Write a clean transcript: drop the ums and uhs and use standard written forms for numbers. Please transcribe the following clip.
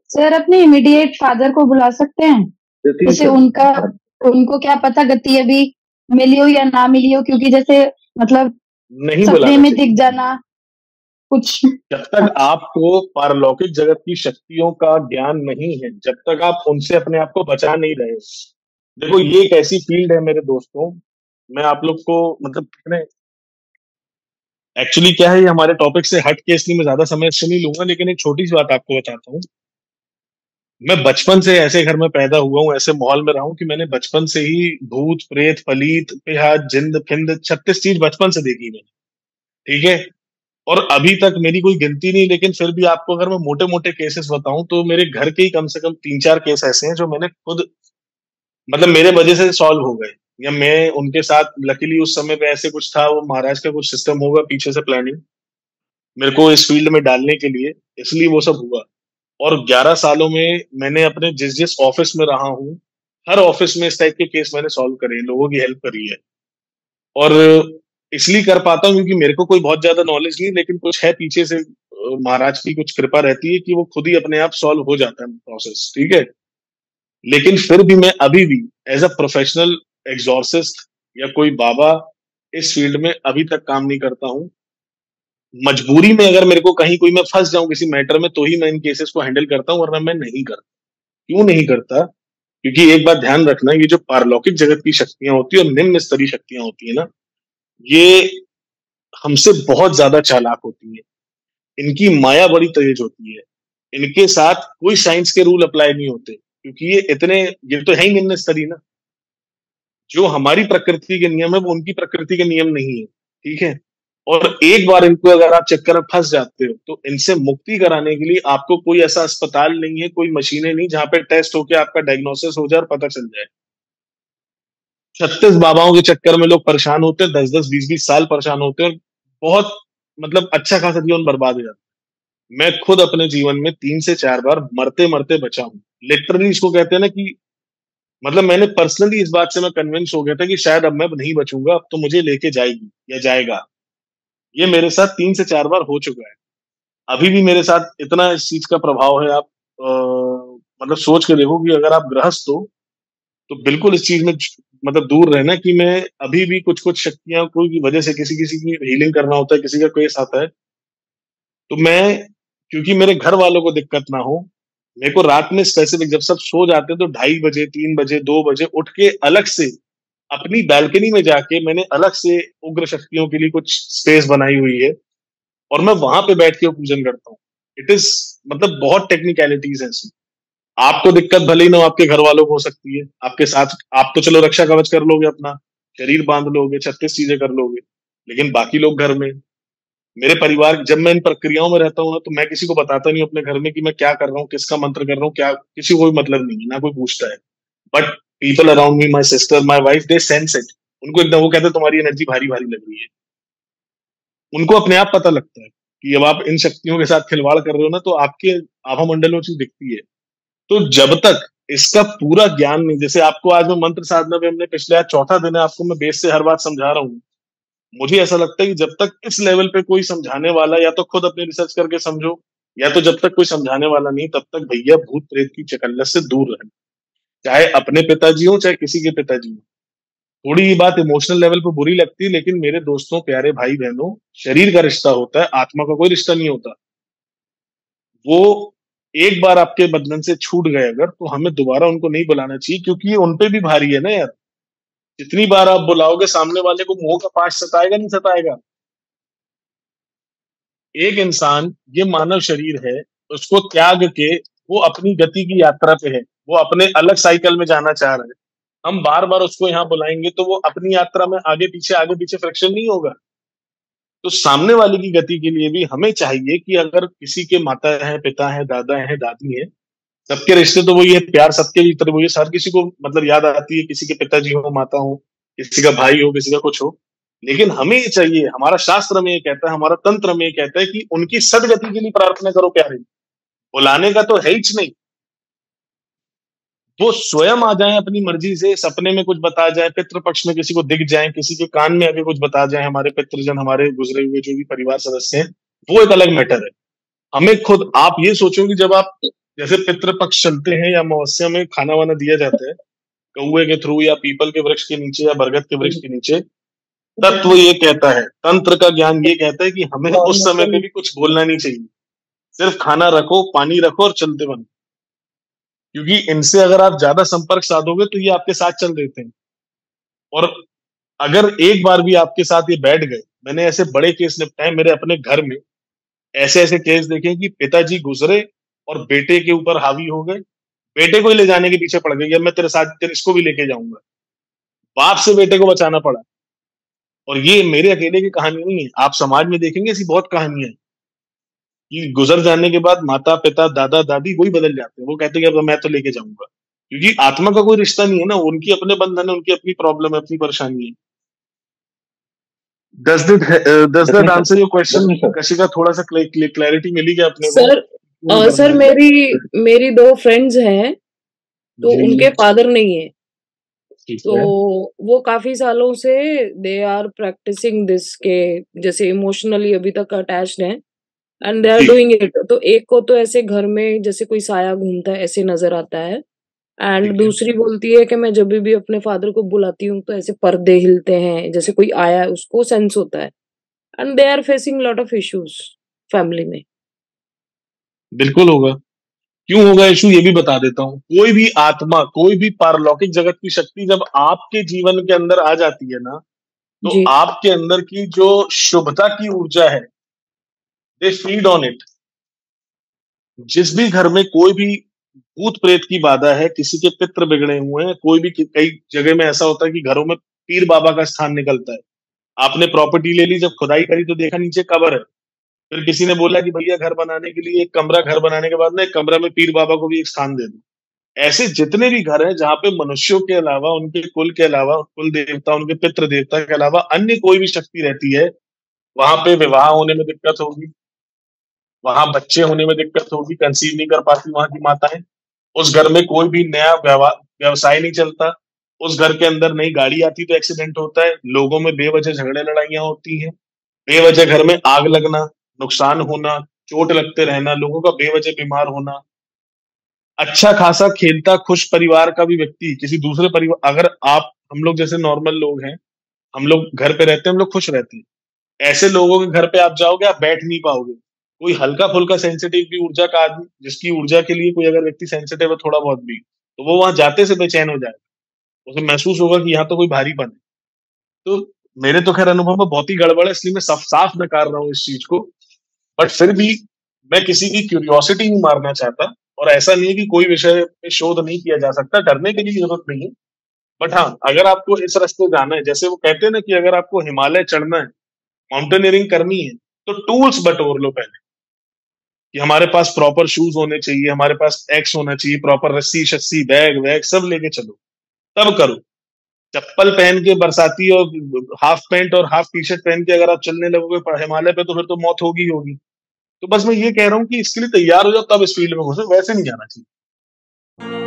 Sir अपने immediate father को बुला सकते हैं? जैसे उनका उनको क्या पता गति अभी मिली हो या ना मिली हो, क्योंकि जैसे मतलब नहीं सपने बुलाना में चाहिए। दिख जाना कुछ। जब तक आपको पारलौकिक जगत की शक्तियों का ज्ञान नहीं है, जब तक आप उनसे अपने आप को बचा नहीं रहे। देखो, ये एक ऐसी फील्ड है मेरे दोस्तों, मैं आप लोग को मतलब कितने एक्चुअली क्या है, ये हमारे टॉपिक से हट के, इसलिए मैं ज्यादा समय इससे नहीं लूंगा, लेकिन एक छोटी सी बात आपको बताता हूँ। मैं बचपन से ऐसे घर में पैदा हुआ हूँ, ऐसे माहौल में रहा हूँ कि मैंने बचपन से ही भूत प्रेत फलीत पिशाच जिंद फिंद 36 चीज बचपन से देखी मैंने। ठीक है। और अभी तक मेरी कोई गिनती नहीं, लेकिन फिर भी आपको अगर मैं मोटे मोटे केसेस बताऊं तो मेरे घर के ही कम से कम 3-4 केस ऐसे हैं जो मैंने खुद मतलब मेरे वजह से सॉल्व हो गए, या मैं उनके साथ लकीली उस समय पे ऐसे कुछ था, वो महाराज का कुछ सिस्टम होगा पीछे से प्लानिंग मेरे को इस फील्ड में डालने के लिए, इसलिए वो सब हुआ। और 11 सालों में मैंने अपने जिस जिस ऑफिस में रहा हूँ, हर ऑफिस में इस टाइप के केस मैंने सॉल्व करे हैं, लोगों की हेल्प करी है। और इसलिए कर पाता हूँ क्योंकि मेरे को कोई बहुत ज्यादा नॉलेज नहीं, लेकिन कुछ है पीछे से महाराज की कुछ कृपा रहती है कि वो खुद ही अपने आप सॉल्व हो जाता है प्रोसेस। ठीक है। लेकिन फिर भी मैं अभी भी एज अ प्रोफेशनल एग्जॉर्सिस्ट या कोई बाबा इस फील्ड में अभी तक काम नहीं करता हूँ। मजबूरी में अगर मेरे को कहीं कोई मैं फंस जाऊं किसी मैटर में, तो ही मैं इन केसेस को हैंडल करता हूँ, वरना मैं नहीं करता। क्यों नहीं करता? क्योंकि एक बात ध्यान रखना, ये जो पारलौकिक जगत की शक्तियां होती है और निम्न स्तरीय शक्तियां होती है ना, ये हमसे बहुत ज्यादा चालाक होती है। इनकी माया बड़ी तेज होती है। इनके साथ कोई साइंस के रूल अप्लाई नहीं होते, क्योंकि ये तो है ही निम्न स्तरीय ना। जो हमारी प्रकृति के नियम है वो उनकी प्रकृति के नियम नहीं है। ठीक है। और एक बार इनको अगर आप चक्कर में फंस जाते हो, तो इनसे मुक्ति कराने के लिए आपको कोई ऐसा अस्पताल नहीं है, कोई मशीनें नहीं जहां पे टेस्ट होके आपका डायग्नोसिस हो जाए और पता चल जाए। 36 बाबाओं के चक्कर में लोग परेशान होते हैं, 10-10 20-20 साल परेशान होते हैं, और बहुत मतलब अच्छा खासा जीवन बर्बाद हो जाता है। मैं खुद अपने जीवन में 3 से 4 बार मरते मरते बचा हूं। लिटरली इसको कहते हैं ना कि मतलब मैंने पर्सनली इस बात से मैं कन्विंस हो गया था कि शायद अब मैं नहीं बचूंगा, अब तो मुझे लेके जाएगी या जाएगा। ये मेरे साथ 3 से 4 बार हो चुका है। अभी भी मेरे साथ इतना इस चीज का प्रभाव है, आप मतलब सोच के देखो कि अगर आप गृहस्थ हो तो बिल्कुल इस चीज में मतलब दूर रहना कि मैं अभी भी कुछ कुछ शक्तियां कोई की वजह से किसी किसी की हीलिंग करना होता है, किसी का केस आता है, तो मैं, क्योंकि मेरे घर वालों को दिक्कत ना हो, मेरे को रात में स्पेसिफिक जब सब सो जाते हैं तो 2:30 बजे 3 बजे 2 बजे उठ के अलग से अपनी बैल्कनी में जाके मैंने अलग से उग्र शक्तियों के लिए कुछ स्पेस बनाई हुई है, और मैं वहां पे बैठ के पूजन करता हूँ। इट इज मतलब बहुत टेक्निकलिटीज है इसमें। आपको दिक्कत भले ही ना हो, आपके घर वालों को हो सकती है आपके साथ, आप तो चलो रक्षा कवच कर लोगे, अपना शरीर बांध लोगे, 36 चीजें कर लोगे, लेकिन बाकी लोग घर में, मेरे परिवार, जब मैं इन प्रक्रियाओं में रहता हूँ ना, तो मैं किसी को बताता नहीं हूँ अपने घर में कि मैं क्या कर रहा हूँ, किसका मंत्र कर रहा हूँ, क्या, किसी को भी मतलब नहीं है, ना कोई पूछता है। But people around me, my sister, my wife, they sense it. उनको एकदम वो कहते हैं तुम्हारी एनर्जी भारी भारी लग रही है। उनको अपने आप पता लगता है कि अब आप इन शक्तियों के साथ खिलवाड़ कर रहे हो ना, तो आपके आभा मंडल में चीज दिखती है। तो जब तक इसका पूरा ज्ञान नहीं, जैसे आपको आज मैं मंत्र साधना पे हमने पिछले आज चौथा दिन है, आपको मैं बेस से हर बात समझा रहा हूँ। मुझे ऐसा लगता है कि जब तक इस लेवल पे कोई समझाने वाला, या तो खुद अपनी रिसर्च करके समझो, या तो जब तक कोई समझाने वाला नहीं, तब तक भैया भूत प्रेत की चकल्लत से दूर रहना। चाहे अपने पिताजी हो, चाहे किसी के पिताजी हो। थोड़ी ये बात इमोशनल लेवल पे बुरी लगती है, लेकिन मेरे दोस्तों, प्यारे भाई बहनों, शरीर का रिश्ता होता है, आत्मा का कोई रिश्ता नहीं होता। वो एक बार आपके बंधन से छूट गए अगर, तो हमें दोबारा उनको नहीं बुलाना चाहिए, क्योंकि ये उनपे भी भारी है ना यार। जितनी बार आप बुलाओगे, सामने वाले को मोह का पाश सताएगा नहीं सताएगा? एक इंसान, ये मानव शरीर है, उसको त्याग के वो अपनी गति की यात्रा पे है, वो अपने अलग साइकिल में जाना चाह रहा है। हम बार बार उसको यहाँ बुलाएंगे तो वो अपनी यात्रा में आगे पीछे फ्रिक्शन नहीं होगा? तो सामने वाले की गति के लिए भी हमें चाहिए कि अगर किसी के माता है, पिता है, दादा है, दादी है, सबके रिश्ते तो वही है, प्यार सबके भीतर वही है, हर किसी को मतलब याद आती है, किसी के पिताजी हो, माता हो, किसी का भाई हो, किसी का कुछ हो। लेकिन हमें ये चाहिए, हमारा शास्त्र में ये कहता है, हमारा तंत्र में ये कहता है कि उनकी सदगति के लिए प्रार्थना करो प्यारे। बुलाने का तो है ही नहीं। वो स्वयं आ जाए अपनी मर्जी से, सपने में कुछ बता जाए, पितृपक्ष में किसी को दिख जाए, किसी के कान में आके कुछ बता जाए, हमारे पितृजन, हमारे गुजरे हुए जो भी परिवार सदस्य हैं, वो एक अलग मैटर है। हमें खुद, आप ये सोचो कि जब आप जैसे पितृपक्ष चलते हैं या अमावस्या में खाना वाना दिया जाता है कौए के थ्रू या पीपल के वृक्ष के नीचे या बरगद के वृक्ष के नीचे, तत्व ये कहता है, तंत्र का ज्ञान ये कहता है कि हमें उस समय पे भी कुछ बोलना नहीं चाहिए, सिर्फ खाना रखो, पानी रखो और चलते बनो। क्योंकि इनसे अगर आप ज्यादा संपर्क साधोगे तो ये आपके साथ चल देते हैं, और अगर एक बार भी आपके साथ ये बैठ गए, मैंने ऐसे बड़े केस निपटाए मेरे अपने घर में, ऐसे ऐसे केस देखे कि पिताजी गुजरे और बेटे के ऊपर हावी हो गए, बेटे को ही ले जाने के पीछे पड़ गई, अब मैं तेरे साथ तेरे इसको भी लेके जाऊंगा, बाप से बेटे को बचाना पड़ा। और ये मेरे अकेले की कहानी नहीं है, आप समाज में देखेंगे ऐसी बहुत कहानियां हैं कि गुजर जाने के बाद माता पिता दादा दादी वही बदल जाते हैं, वो कहते हैं कि अब मैं तो लेके जाऊंगा, क्योंकि आत्मा का कोई रिश्ता नहीं है ना, उनकी अपने बंधन है, उनकी अपनी प्रॉब्लम है, अपनी परेशानी है। does that answer your question, Kashika? थोड़ा सा क्लैरिटी मिली क्या अपने को? सर मेरी 2 फ्रेंड्स हैं, तो उनके फादर नहीं है, तो वो काफी सालों से दे आर प्रैक्टिसिंग दिस के जैसे इमोशनली अभी तक अटैच्ड हैं and they are doing it. तो एक को तो ऐसे घर में जैसे कोई साया घूमता है ऐसे नजर आता है, एंड दूसरी बोलती है कि मैं जब भी अपने फादर को बुलाती हूँ तो ऐसे पर्दे हिलते हैं जैसे कोई आया है, उसको सेंस होता है, and they are facing lot of issues family में। बिल्कुल होगा, क्यों होगा इशू ये भी बता देता हूँ। कोई भी आत्मा, कोई भी पारलौकिक जगत की शक्ति जब आपके जीवन के अंदर आ जाती है ना, तो आपके अंदर की जो शुभता की ऊर्जा है, दे फीड ऑन इट। जिस भी घर में कोई भी भूत प्रेत की बाधा है, किसी के पित्र बिगड़े हुए हैं, कोई भी, कई जगह में ऐसा होता है कि घरों में पीर बाबा का स्थान निकलता है। आपने प्रॉपर्टी ले ली, जब खुदाई करी तो देखा नीचे कब्र है, फिर किसी ने बोला कि भैया घर बनाने के लिए एक कमरा, घर बनाने के बाद ना एक कमरा में पीर बाबा को भी एक स्थान दे दो। ऐसे जितने भी घर हैं जहां पे मनुष्यों के अलावा, उनके कुल के अलावा, कुल देवता, उनके पितृ देवता के अलावा अन्य कोई भी शक्ति रहती है, वहां पे विवाह होने में दिक्कत होगी, वहां बच्चे होने में दिक्कत होगी, कंसीव नहीं कर पाती वहां की माताएं, उस घर में कोई भी नया व्यवसाय नहीं चलता, उस घर के अंदर नई गाड़ी आती तो एक्सीडेंट होता है, लोगों में बेवजह झगड़े लड़ाइयां होती हैं, बेवजह घर में आग लगना, नुकसान होना, चोट लगते रहना, लोगों का बेवजह बीमार होना। अच्छा खासा खेलता खुश परिवार का भी व्यक्ति किसी दूसरे परिवार, अगर आप, हम लोग जैसे नॉर्मल लोग हैं, हम लोग घर पे रहते हैं, हम लोग खुश रहते हैं, ऐसे लोगों के घर पे आप जाओगे, आप बैठ नहीं पाओगे। कोई हल्का फुल्का सेंसिटिव भी ऊर्जा का आदमी, जिसकी ऊर्जा के लिए कोई अगर व्यक्ति सेंसिटिव है थोड़ा बहुत भी, तो वो वहां जाते से बेचैन हो जाएगा, उसे महसूस होगा कि यहाँ तो कोई भारीपन है। तो मेरे तो खैर अनुभव में बहुत ही गड़बड़ है, इसलिए मैं साफ नकार रहा हूँ इस चीज को, बट फिर भी मैं किसी की क्यूरियोसिटी नहीं मारना चाहता, और ऐसा नहीं है कि कोई विषय पे शोध नहीं किया जा सकता, डरने की भी जरूरत नहीं है। बट हाँ, अगर आपको इस रास्ते जाना है, जैसे वो कहते हैं ना कि अगर आपको हिमालय चढ़ना है, माउंटेनियरिंग करनी है, तो टूल्स बटोर लो पहले, कि हमारे पास प्रॉपर शूज होने चाहिए, हमारे पास एक्स होना चाहिए, प्रॉपर रस्सी शस्सी बैग वैग सब लेके चलो, तब करो। चप्पल पहन के बरसाती और हाफ पैंट और हाफ टी शर्ट पहन के अगर आप चलने लगोगे हिमालय पे, तो फिर तो मौत होगी होगी। तो बस मैं ये कह रहा हूँ कि इसके लिए तैयार हो जाओ, तब इस फील्ड में घुसो, वैसे नहीं जाना चाहिए।